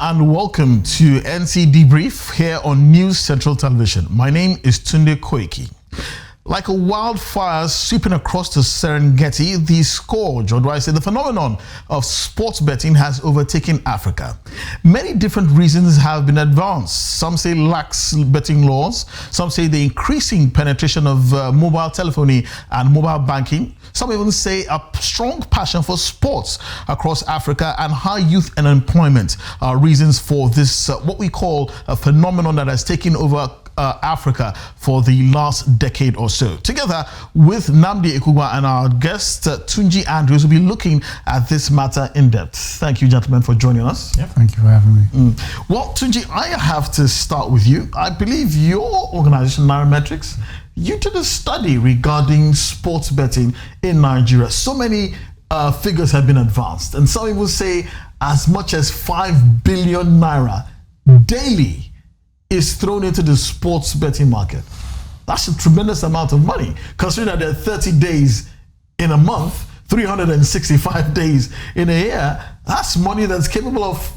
and welcome to NC Debrief here on News Central Television. My name is Tunde Koiki. Like a wildfire sweeping across the Serengeti, the scourge, or do I say the phenomenon of sports betting has overtaken Africa. Many different reasons have been advanced. Some say lax betting laws. Some say the increasing penetration of mobile telephony and mobile banking. Some even say a strong passion for sports across Africa and high youth unemployment are reasons for this, what we call a phenomenon that has taken over Africa for the last decade or so. Together with Nnamdi Ekwugwa and our guest Tunji Andrews, will be looking at this matter in depth. Thank you, gentlemen, for joining us. Yep. Thank you for having me. Well, Tunji, I have to start with you. I believe your organization, Nairametrics, you did a study regarding sports betting in Nigeria. So many figures have been advanced, and some people say as much as 5 billion naira daily is thrown into the sports betting market. That's a tremendous amount of money, considering that there are 30 days in a month, 365 days in a year. That's money that's capable of,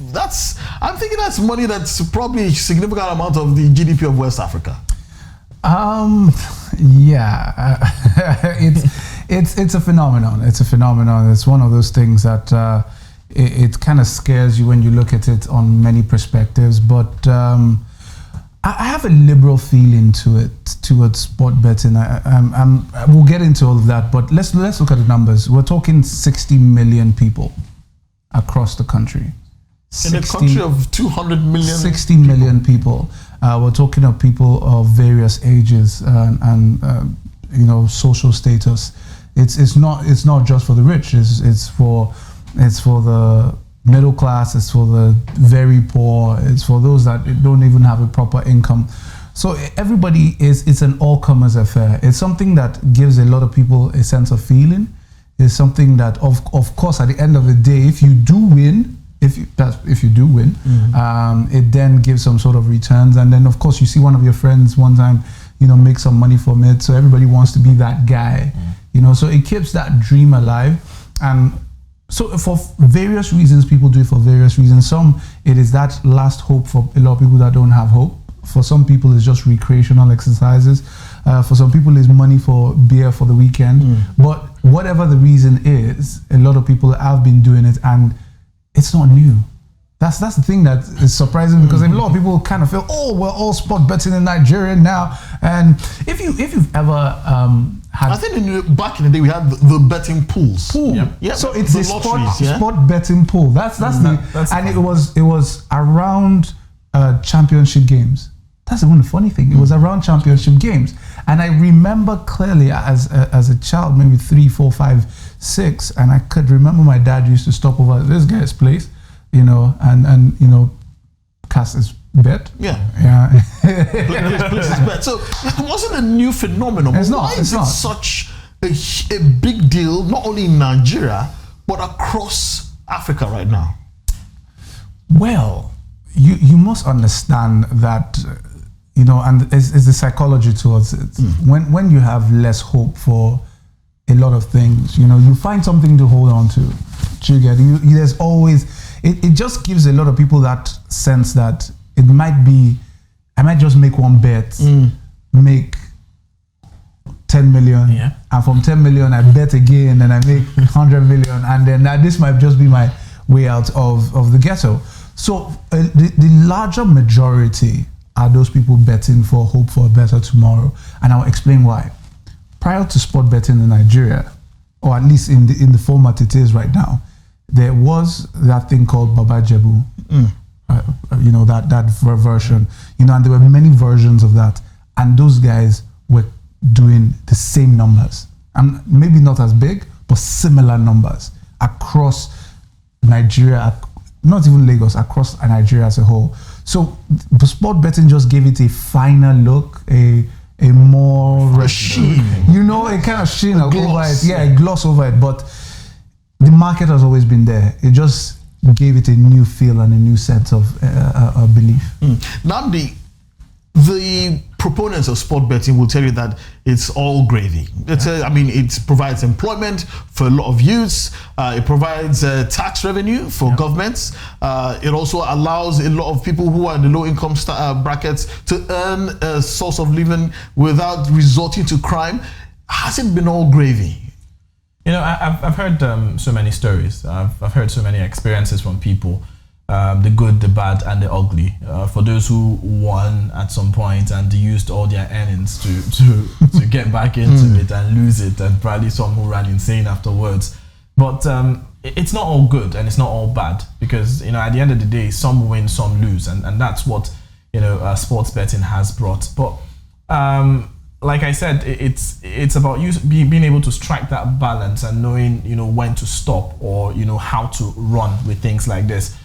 I'm thinking that's money that's probably a significant amount of the GDP of West Africa. Yeah, it's a phenomenon. It's a phenomenon. It's one of those things that it kind of scares you when you look at it on many perspectives, but I have a liberal feeling towards sport betting. We'll get into all of that, but let's look at the numbers. We're talking 60 million people across the country. In a country of 200 million 60 million people. We're talking of people of various ages and social status. It's not just for the rich. It's for the middle class, it's for the very poor, it's for those that don't even have a proper income. So everybody it's an all-comers affair. It's something that gives a lot of people a sense of feeling. It's something that of course at the end of the day, if you do win, it then gives some sort of returns, and then of course you see one of your friends one time make some money from it, so everybody wants to be that guy. So it keeps that dream alive. And so for various reasons, people do it for various reasons. Some, it is that last hope for a lot of people that don't have hope. For some people, it's just recreational exercises. For some people, it's money for beer for the weekend. But whatever the reason is, a lot of people have been doing it, and it's not new. That's the thing that is surprising, because a lot of people kind of feel, we're all sport betting in Nigeria now. And if you've ever had, I think back in the day we had the betting pools. Yeah. So it's a sport betting pool. It was around championship games. That's even the funny thing. It was around championship games, and I remember clearly as a child, maybe 3, 4, 5, 6, and I could remember my dad used to stop over at this guy's place, and cast his bet. Yeah. Place his bet. So it wasn't a new phenomenon. Why is it such a big deal, not only in Nigeria, but across Africa right now? Well, you must understand that, and it's the psychology towards it. When you have less hope for a lot of things, you find something to hold on to. There's always, it just gives a lot of people that sense that I might just make one bet, make 10 million, and from 10 million I bet again, and I make 100 million, and then this might just be my way out of the ghetto. So the larger majority are those people betting for hope for a better tomorrow, and I'll explain why. Prior to sport betting in Nigeria, or at least in the format it is right now, there was that thing called Baba Jebu, that version, and there were many versions of that, and those guys were doing the same numbers, and maybe not as big, but similar numbers across Nigeria, not even Lagos, across Nigeria as a whole. So the sport betting just gave it a finer look, a more sheen, a kind of sheen over it. Yeah, a gloss over it. But the market has always been there. It just gave it a new feel and a new sense of belief. Nnamdi, the proponents of sport betting will tell you that it's all gravy. It provides employment for a lot of youths. It provides tax revenue for governments. It also allows a lot of people who are in the low income brackets to earn a source of living without resorting to crime. Has it been all gravy? I've heard so many stories. I've heard so many experiences from people. The good, the bad, and the ugly. For those who won at some point and used all their earnings to get back into it and lose it, and probably some who ran insane afterwards. But it's not all good and it's not all bad, because at the end of the day, some win, some lose, and that's what sports betting has brought. But like I said, it's about you being able to strike that balance and knowing when to stop, or how to run with things like this.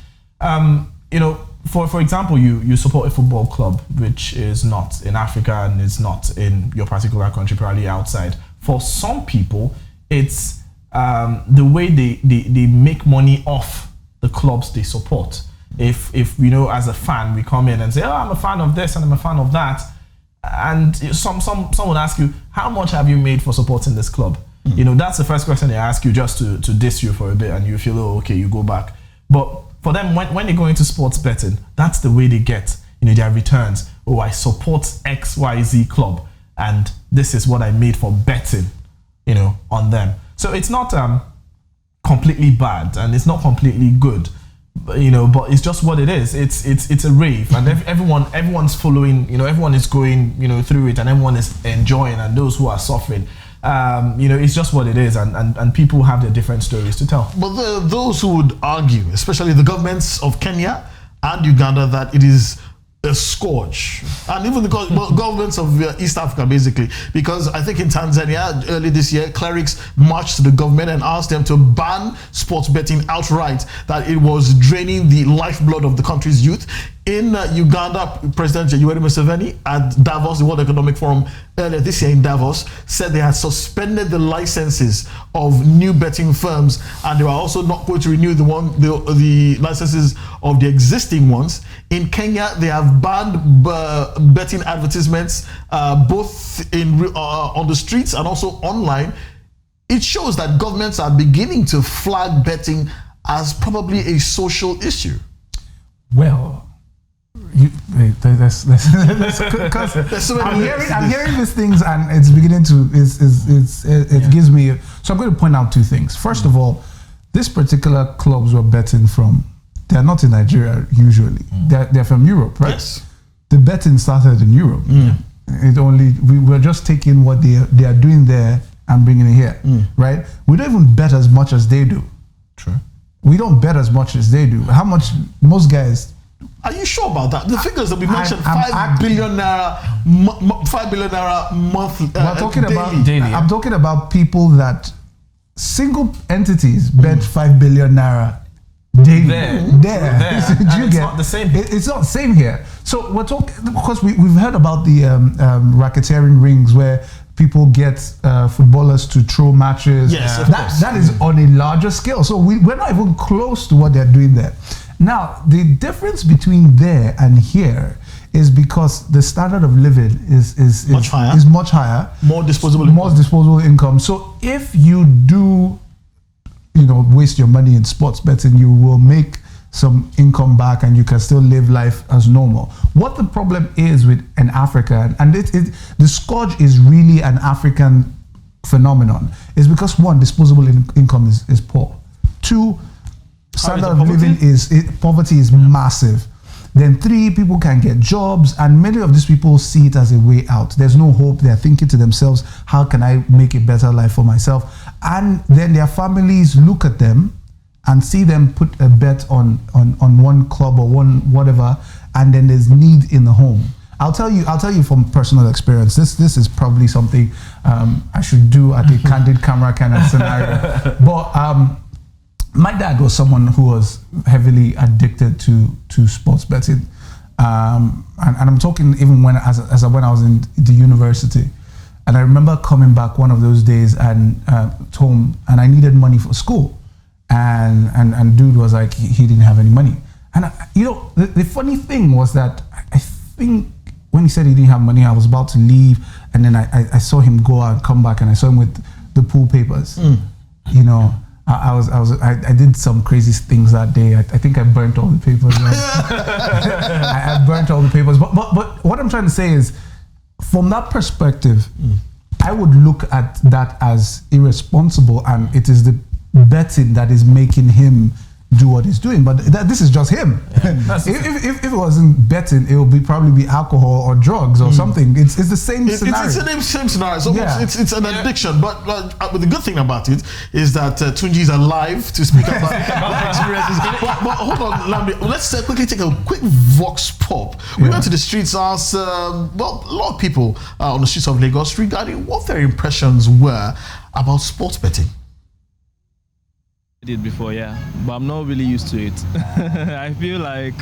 For example, you support a football club which is not in Africa and is not in your particular country, probably outside. For some people, it's the way they make money off the clubs they support. If as a fan, we come in and say, I'm a fan of this and I'm a fan of that, and someone would ask you, how much have you made for supporting this club? That's the first question they ask you, just to diss you for a bit, and you feel, okay, you go back. But for them, when they go into sports betting, that's the way they get their returns. I support XYZ club, and this is what I made for betting on them. So it's not completely bad and it's not completely good, but it's just what it is. It's a rave, and everyone's following. Everyone is going through it, and everyone is enjoying, and those who are suffering. It's just what it is, and people have their different stories to tell. But there are those who would argue, especially the governments of Kenya and Uganda, that it is a scourge, and even the governments of East Africa, basically, because I think in Tanzania early this year, clerics marched to the government and asked them to ban sports betting outright, that it was draining the lifeblood of the country's youth. In Uganda, President Yoweri Museveni at Davos, the World Economic Forum earlier this year in Davos, said they had suspended the licenses of new betting firms, and they were also not going to renew the licenses of the existing ones. In Kenya, they have banned betting advertisements both on the streets and also online. It shows that governments are beginning to flag betting as probably a social issue. Well, because I'm hearing these things, and it's beginning to gives me. So I'm going to point out two things. First of all, this particular clubs we're betting from, they're not in Nigeria usually. They're from Europe, right? Yes. The betting started in Europe. We're just taking what they are doing there and bringing it here, right? We don't even bet as much as they do. True. We don't bet as much as they do. How much most guys? Are you sure about that? The figures that we mentioned, 5 billion naira monthly. We're talking daily. about daily. I'm talking about people that single entities bet 5 billion naira daily. There. It's not the same here. It's not the same here. So we're talking, because we've heard about the racketeering rings where people get footballers to throw matches. Yes, that is on a larger scale. So we're not even close to what they're doing there. Now, the difference between there and here is because the standard of living is much higher. Is much higher. More disposable income. So if you do, waste your money in sports betting, you will make some income back and you can still live life as normal. What the problem is with an Africa, and the scourge is really an African phenomenon, is because one, disposable income is poor. Two, standard of living poverty is massive. Then three, people can get jobs, and many of these people see it as a way out. There's no hope. They're thinking to themselves, how can I make a better life for myself? And then their families look at them and see them put a bet on one club or one whatever, and then there's need in the home. I'll tell you from personal experience. This is probably something I should do at a candid camera kind of scenario. But my dad was someone who was heavily addicted to sports betting, and I'm talking even when I was in the university. And I remember coming back one of those days and home, and I needed money for school, and dude was like, he didn't have any money. And the funny thing was that I think when he said he didn't have money, I was about to leave, and then I saw him go out and come back, and I saw him with the pool papers. You know, I did some crazy things that day. I think I burnt all the papers. I burnt all the papers. But what I'm trying to say is, from that perspective, I would look at that as irresponsible, and it is the betting that is making him do what he's doing. But this is just him. Yeah, if it wasn't betting, it would probably be alcohol or drugs or something. It's the same scenario. It's the same scenario. So it's an addiction. But the good thing about it is that Tunji is alive to speak about the experiences. But hold on, Lambi, let's quickly take a quick vox pop. We went to the streets, asked a lot of people on the streets of Lagos regarding what their impressions were about sports betting. Did before, yeah, but I'm not really used to it. I feel like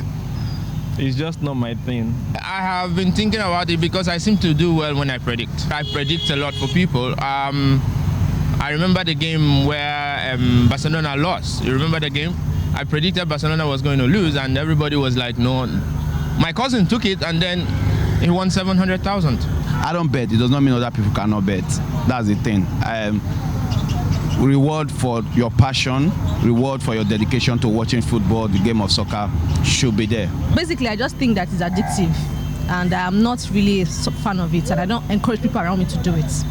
it's just not my thing. I have been thinking about it because I seem to do well when I predict. I predict a lot for people. I remember the game where Barcelona lost. You remember the game? I predicted Barcelona was going to lose, and everybody was like, no. My cousin took it, and then he won 700,000. I don't bet. It does not mean other people cannot bet. That's the thing. Reward for your passion, reward for your dedication to watching football, the game of soccer should be there. Basically, I just think that it's addictive, and I'm not really a fan of it, and I don't encourage people around me to do it.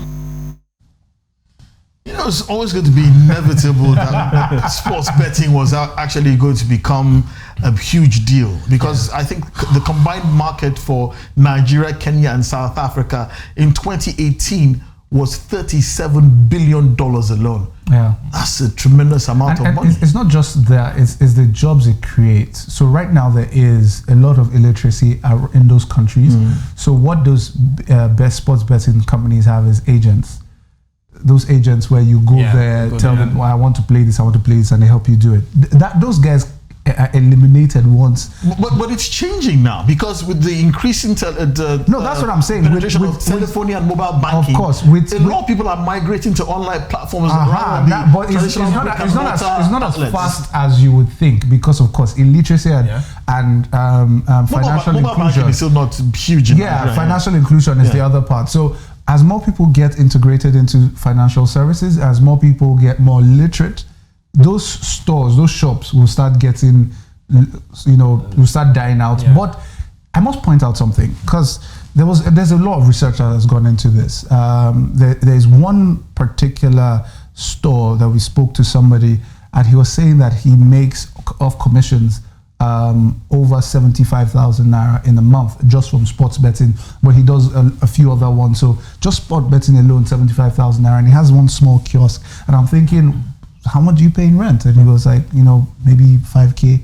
You know, it's always going to be inevitable that sports betting was actually going to become a huge deal, because I think the combined market for Nigeria, Kenya, and South Africa in 2018 was $37 billion alone. Yeah, that's a tremendous amount of money. It's not just that; it's the jobs it creates. So right now there is a lot of illiteracy in those countries. So what those best sports betting companies have is agents. Those agents where you go there, tell them, well, I want to play this, and they help you do it. Those guys are eliminated once. But it's changing now, because with the increasing that's what I'm saying. Penetration of telephony and mobile banking, of course, a lot of people are migrating to online platforms. But it's not as fast as you would think, because of course illiteracy and financial mobile inclusion banking is still not huge. Financial inclusion is the other part. So as more people get integrated into financial services, as more people get more literate, those stores, those shops will start getting, will start dying out. But I must point out something, because there's a lot of research that has gone into this. There's one particular store that we spoke to somebody, and he was saying that he makes off commissions over 75,000 naira in a month just from sports betting, but he does a few other ones. So just sport betting alone, 75,000 naira, and he has one small kiosk. And I'm thinking, how much do you pay in rent? And he was like, maybe 5K.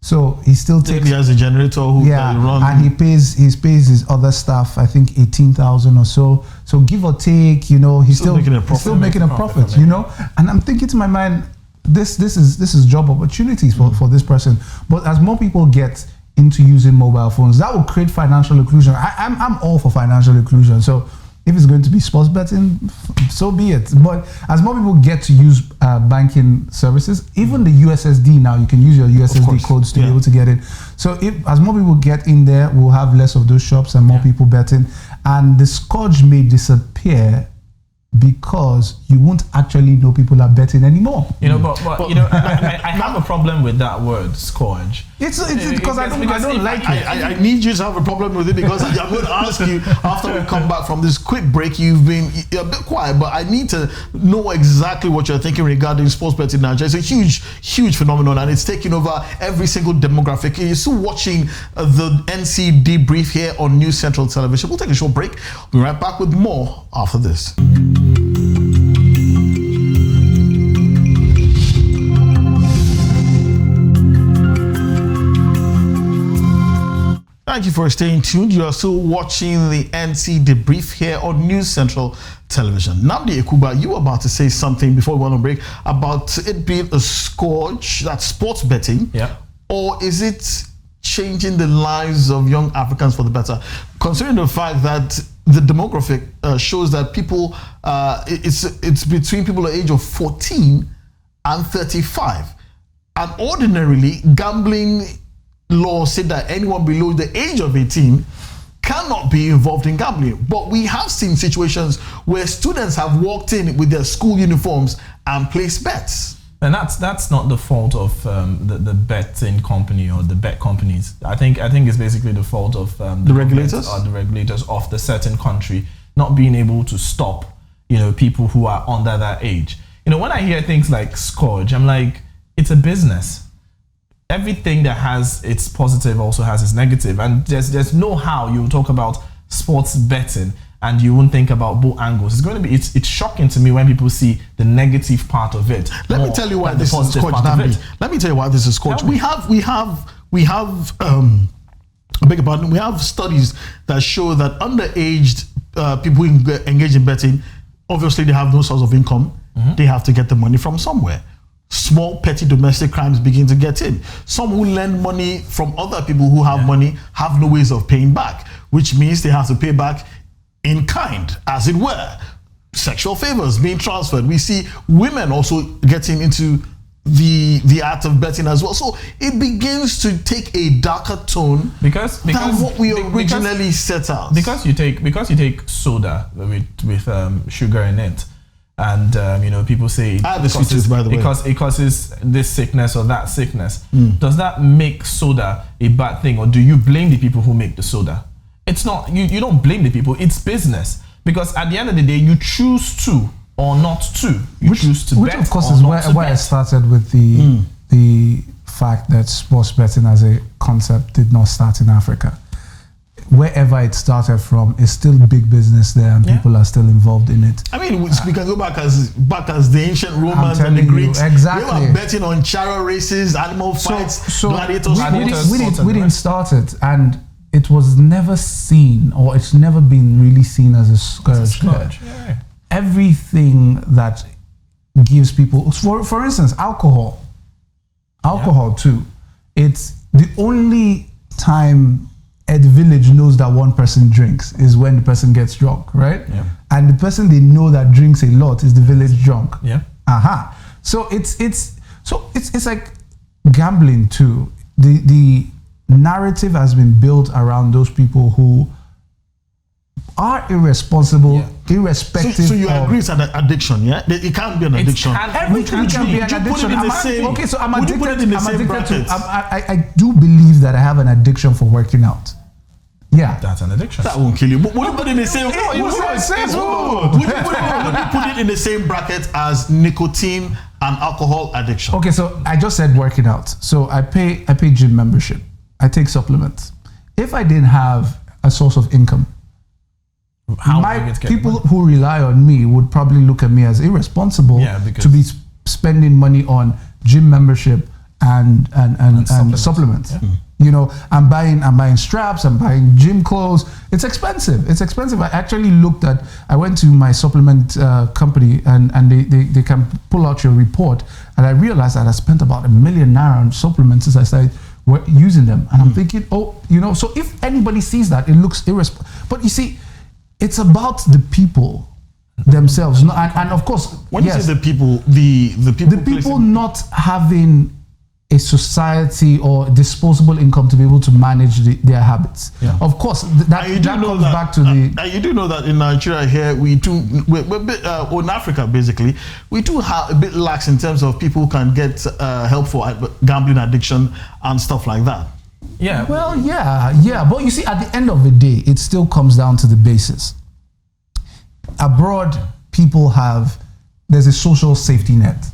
So he still takes. He has a generator who runs, and he pays his other staff, I think 18,000 or so. So give or take, he's still making a profit. And I'm thinking to my mind, this is job opportunities for this person. But as more people get into using mobile phones, that will create financial inclusion. I'm all for financial inclusion. So if it's going to be sports betting, so be it. But as more people get to use banking services, even the USSD now, you can use your USSD codes to be able to get it. So as more people get in there, we'll have less of those shops and more people betting. And the scourge may disappear, because you won't actually know people are betting anymore. But I have a problem with that word, scourge. It's because I don't like it. I need you to have a problem with it, because I'm going to ask you after we come back from this quick break. You've been a bit quiet, but I need to know exactly what you're thinking regarding sports betting in Nigeria. It's a huge, huge phenomenon, and it's taking over every single demographic. You're still watching the NC Debrief here on News Central Television. We'll take a short break. We'll be right back with more after this. Thank you for staying tuned. You are still watching the NC Debrief here on News Central Television. Nnamdi Ekuba, you were about to say something before we went on break about it being a scourge, that's sports betting, or is it changing the lives of young Africans for the better? Considering the fact that the demographic shows that people, it's between people at the age of 14 and 35. And ordinarily, gambling law said that anyone below the age of 18 can cannot be involved in gambling. But we have seen situations where students have walked in with their school uniforms and placed bets. And that's not the fault of the betting company or the bet companies. I think it's basically the fault of the regulators or the regulators of the certain country not being able to stop, people who are under that age. When I hear things like scourge, I'm like, it's a business. Everything that has its positive also has its negative, and there's no how you talk about sports betting and you won't think about both angles. It's shocking to me when people see the negative part of it. Let me tell you why this is scourge, Nambi. Let me tell you why this is scourge. We have beg your pardon, we have studies that show that underaged people who engage in betting, obviously they have no source of income. They have to get the money from somewhere. Small petty domestic crimes begin to get in. Some who lend money from other people who have money have no ways of paying back, which means they have to pay back in kind, as it were. Sexual favors being transferred. We see women also getting into the art of betting as well. So it begins to take a darker tone because than what we originally set out. Because you take soda with sugar in it, and people say it causes this sickness or that sickness. Does that make soda a bad thing, or do you blame the people who make the soda? It's not. You don't blame the people. It's business. Because at the end of the day, you choose to or not to. You choose to bet. Which of course is why I started with the fact that sports betting as a concept did not start in Africa. Wherever it started from, it's still big business there, and people are still involved in it. I mean, we can go back as the ancient Romans and the Greeks. Exactly. They were betting on chariot races, animal fights, gladiator sports. We didn't start it, and it was never seen, or it's never been really seen as a scourge. Yeah. Everything that gives people, for instance, alcohol too. It's the only time a village knows that one person drinks is when the person gets drunk, right? Yeah. And the person they know that drinks a lot is the village drunk. Yeah. So it's like gambling too. The narrative has been built around those people who are irresponsible, irrespective. So you agree it's an addiction, yeah? It can't be an addiction. Everything can be an addiction. I'm Would you put it in the same bracket? I do believe that I have an addiction for working out. Yeah, that's an addiction. That won't kill you. But would you put it in the same? Would you put it in the same bracket as nicotine and alcohol addiction? Okay, so I just said working out. So I pay gym membership. I take supplements. If I didn't have a source of income, people who rely on me would probably look at me as irresponsible to be spending money on gym membership and supplements. Yeah. I'm buying straps, I'm buying gym clothes. It's expensive. I went to my supplement company and they can pull out your report, and I realized that I spent about ₦1 million on supplements since I started using them. And I'm thinking, so if anybody sees that, it looks irresponsible. But you see, it's about the people themselves. And of course, when you say the people, the people not having a society or disposable income to be able to manage their habits. Yeah. Of course, that comes back to the... You do know that in Nigeria here, we're a bit, or in Africa basically, we do have a bit lax in terms of people who can get help for gambling addiction and stuff like that. Yeah. Well, yeah. But you see, at the end of the day, it still comes down to the basis. Abroad, there's a social safety net.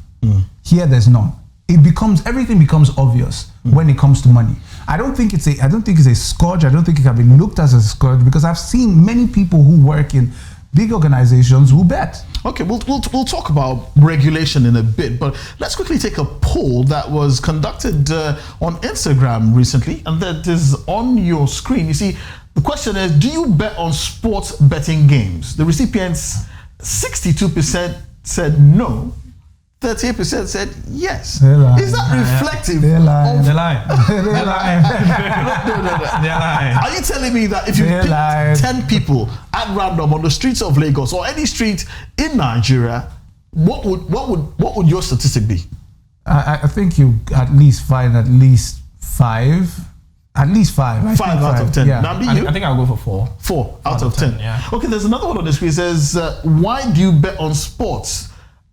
Here, there's none. Everything becomes obvious when it comes to money. I don't think it's a scourge. I don't think it can be looked as a scourge, because I've seen many people who work in big organizations who bet. Okay, we'll talk about regulation in a bit, but let's quickly take a poll that was conducted on Instagram recently, and that is on your screen. You see, the question is, do you bet on sports betting games? The recipients, 62% said no, 38% said yes. Is that reflective? They're lying. They're lying. They're lying. They're lying. Are you telling me that if you pick 10 people at random on the streets of Lagos or any street in Nigeria, what would your statistic be? I think you at least find at least 5 At least 5. 5 out of 10. Yeah. Namdi, I you? think I'll go for 4. 4 out of 10. yeah. Okay, there's another one on the screen. It says, why do you bet on sports?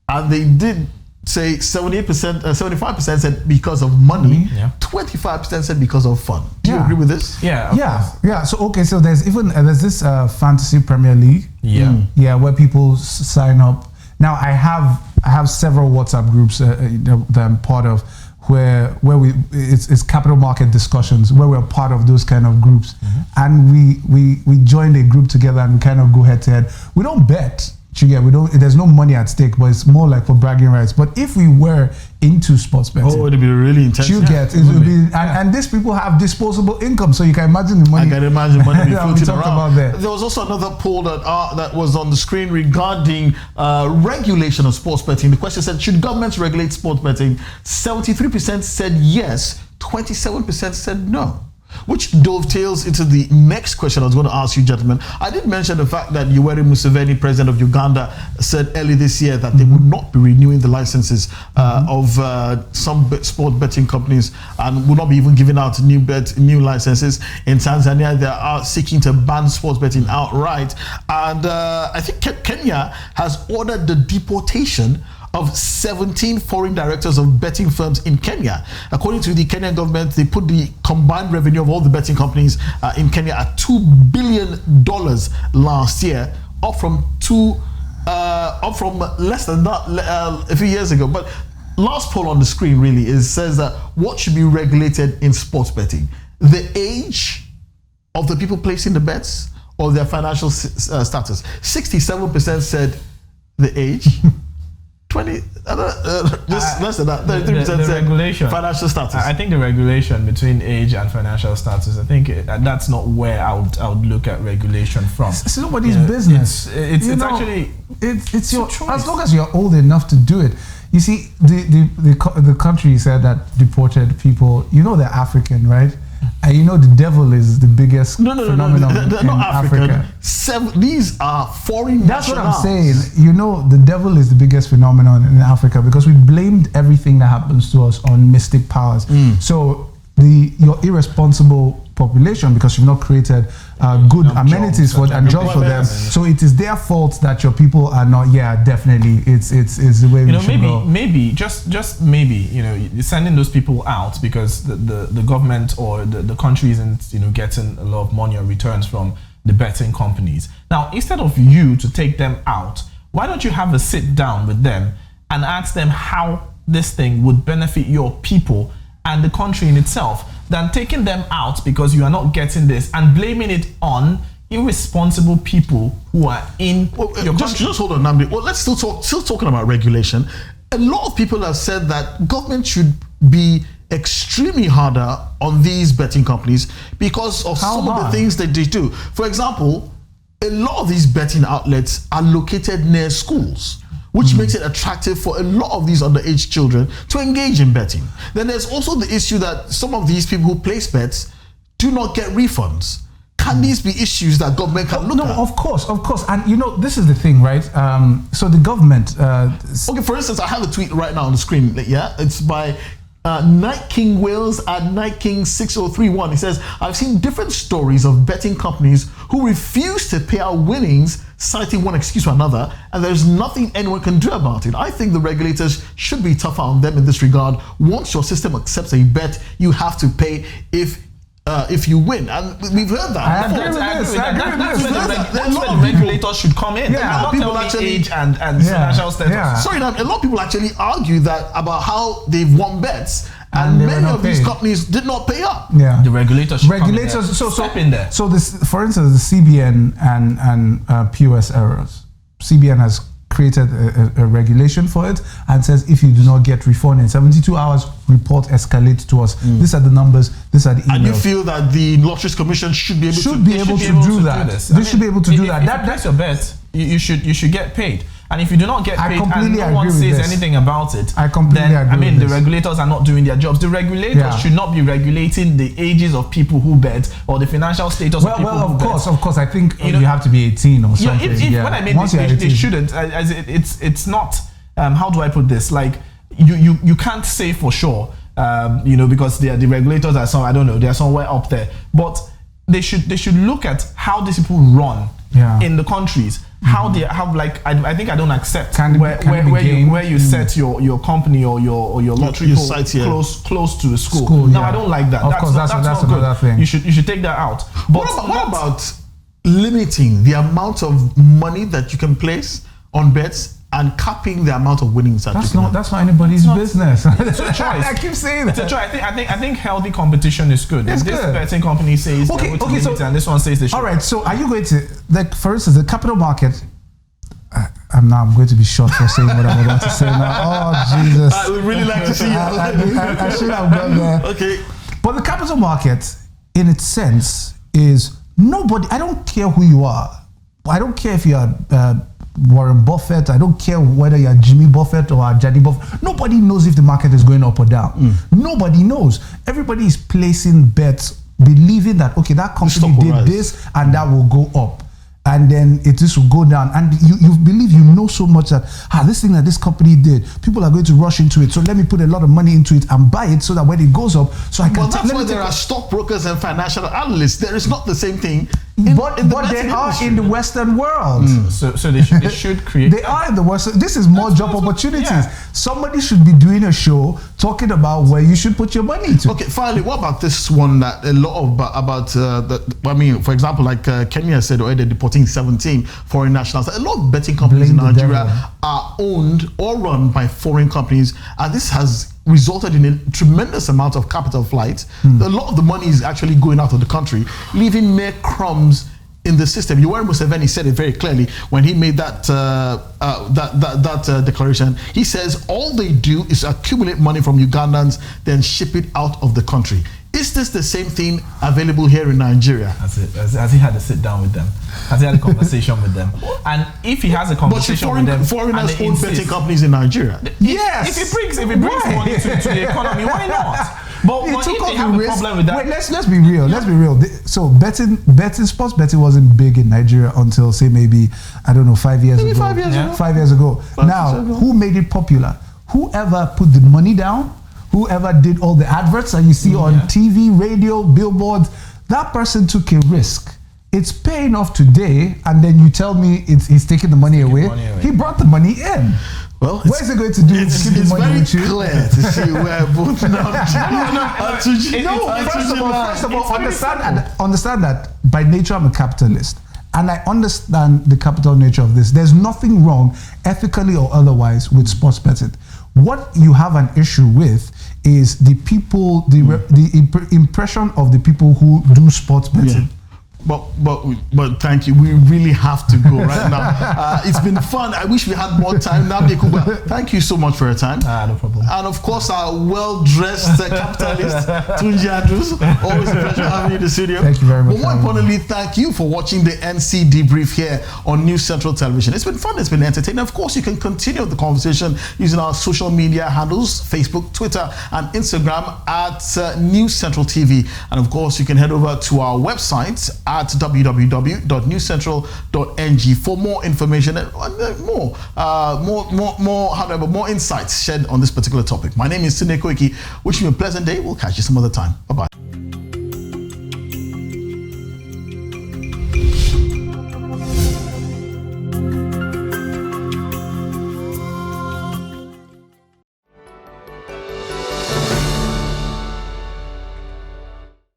And they did say 78%, 75% said because of money. Yeah. 25% said because of fun. Do you Yeah. agree with this? Yeah. Yeah. So okay, so there's this fantasy Premier League. Yeah. Yeah, where people sign up. Now I have several WhatsApp groups that I'm part of, where it's capital market discussions, where we're part of those kind of groups, and we joined a group together and we kind of go head to head. We don't bet. There's no money at stake, but it's more like for bragging rights. But if we were into sports betting, it'd be really intense. And these people have disposable income, so you can imagine the money. I can imagine money be that we floating talked around. about there. There was also another poll that was on the screen regarding regulation of sports betting. The question said, should governments regulate sports betting? 73% said yes, 27% said no. Which dovetails into the next question I was going to ask you, gentlemen. I did mention the fact that Yoweri Museveni, president of Uganda, said early this year that they would not be renewing the licenses of some sport betting companies and would not be even giving out new licenses. In Tanzania, they are seeking to ban sports betting outright. And I think Kenya has ordered the deportation of 17 foreign directors of betting firms in Kenya. According to the Kenyan government, they put the combined revenue of all the betting companies in Kenya at $2 billion last year, up from less than that a few years ago. But last poll on the screen really says that what should be regulated in sports betting? The age of the people placing the bets or their financial status? 67% said the age. 20, less than that. 33% the regulation, financial status. I think the regulation between age and financial status, I think that's not where I would look at regulation from. It's nobody's business. It's actually it's your choice. As long as you're old enough to do it. You see, the country said that deported people. You know they're African, right? And you know the devil is the biggest phenomenon they're in not African. Africa. These are foreign That's nationals. what I'm saying. You know, the devil is the biggest phenomenon in Africa because we blamed everything that happens to us on mystic powers. So your irresponsible population, because you've not created good amenities for and jobs for them, so it is their fault that your people are not. Yeah, definitely, it's the way we should go. Maybe just maybe sending those people out because the government or the country isn't getting a lot of money or returns from the betting companies. Now, instead of you to take them out, why don't you have a sit down with them and ask them how this thing would benefit your people and the country in itself, than taking them out because you are not getting this and blaming it on irresponsible people who are in your country. Just hold on, Namdi. Well, let's still talking about regulation. A lot of people have said that government should be extremely harder on these betting companies because of some of the things that they do. For example, a lot of these betting outlets are located near schools, which makes it attractive for a lot of these underage children to engage in betting. Then there's also the issue that some of these people who place bets do not get refunds. Can these be issues that government can look at? No, of course. And this is the thing, right? So the government... okay, for instance, I have a tweet right now on the screen. Yeah, it's by Night King Wales at Night King 6031. He says, I've seen different stories of betting companies who refuse to pay out winnings, citing one excuse or another, and there's nothing anyone can do about it. I think the regulators should be tougher on them in this regard. Once your system accepts a bet, you have to pay if you win. And we've heard that. I agree with this. That's where the regulators should come in. Yeah, a lot of people actually age and financial status. Yeah. Sorry, now a lot of people actually argue that about how they've won bets, and many of these companies did not pay up. Yeah, the regulators should come in there. Step in there. So this, for instance, the CBN and POS errors. CBN has created a regulation for it and says if you do not get refund in 72 hours, report escalate to us. These are the numbers, these are the emails. And you feel that the Lotteries Commission should be able to do that. They should be able to do that. That's your bet. You should get paid. And if you do not get paid and no one says anything about it, I completely agree with the regulators are not doing their jobs. The regulators should not be regulating the ages of people who bet or the financial status of people who bet. Of course. I think you have to be 18 or something. What I mean, they shouldn't. It's not. How do I put this? Like you can't say for sure because the regulators are some, I don't know, they're somewhere up there. But they should look at how these people run in the countries. How they have, like, I think I don't accept where you set your company or your lottery close to the school. No, I don't like that. That's not good. Thing. You should take that out. But what about limiting the amount of money that you can place on bets and capping the amount of winnings that that's not anybody's business. It's a choice. I keep saying that. It's a choice. I think healthy competition is good. If this betting company says so, and this one says they should. All right. So are you going to, like, for instance, the capital market? I'm going to be shot for saying what I'm about to say now. Oh Jesus! I would really like to see you. I should have gone there. Okay. But the capital market, in its sense, is nobody. I don't care who you are. I don't care if you're Warren Buffett. I don't care whether you're Jimmy Buffett or Jaddy Buffett. Nobody knows if the market is going up or down. Nobody knows. Everybody is placing bets, believing that, okay, that company did this and that will go up. And then this will go down, and you believe you know so much that this thing that this company did, people are going to rush into it. So let me put a lot of money into it and buy it so that when it goes up, so I can. Well, that's why there are stockbrokers and financial analysts. There is not the same thing. But they are in the Western world. So they should create. They are in the Western. This is more job opportunities. Yeah. Somebody should be doing a show talking about where you should put your money to. Okay, finally, what about this one that a lot of for example, like Kenya said already, deporting 17 foreign nationals. A lot of betting companies in Nigeria are owned or run by foreign companies, and this has resulted in a tremendous amount of capital flight. A lot of the money is actually going out of the country, leaving mere crumbs in the system. Yoweri Museveni said it very clearly when he made that declaration. He says all they do is accumulate money from Ugandans, then ship it out of the country. Is this the same thing available here in Nigeria? Has he had a sit down with them? Has he had a conversation with them? And if he has a conversation with them, foreigners own betting companies in Nigeria. Yes. If he brings money to the economy, why not? But if they have a problem with that, wait, let's be real. Let's be real. So sports betting wasn't big in Nigeria until, say, maybe, I don't know, 5 years ago. 5 years ago. 5 years ago. Now, who made it popular? Whoever put the money down, whoever did all the adverts that you see on TV, radio, billboards, that person took a risk. It's paying off today, and then you tell me he's taking the money away. He brought the money in. Well, what is it going to do? Keep the money with you? It's very clear to see where both First of all, understand that by nature I'm a capitalist, and I understand the capital nature of this. There's nothing wrong, ethically or otherwise, with sports betting. What you have an issue with is the people, the impression of the people who do sports betting. But thank you. We really have to go right now. It's been fun. I wish we had more time. Thank you so much for your time. No problem. And of course, our well-dressed capitalist, Tunji Andrews. Always a pleasure having you in the studio. Thank you very much. But more importantly, thank you for watching the NC Debrief here on News Central Television. It's been fun. It's been entertaining. Of course, you can continue the conversation using our social media handles, Facebook, Twitter, and Instagram at News Central TV. And of course, you can head over to our website at www.newscentral.ng for more information and more insights shared on this particular topic. My name is Tunde Koiki. Wishing you a pleasant day. We'll catch you some other time. Bye-bye.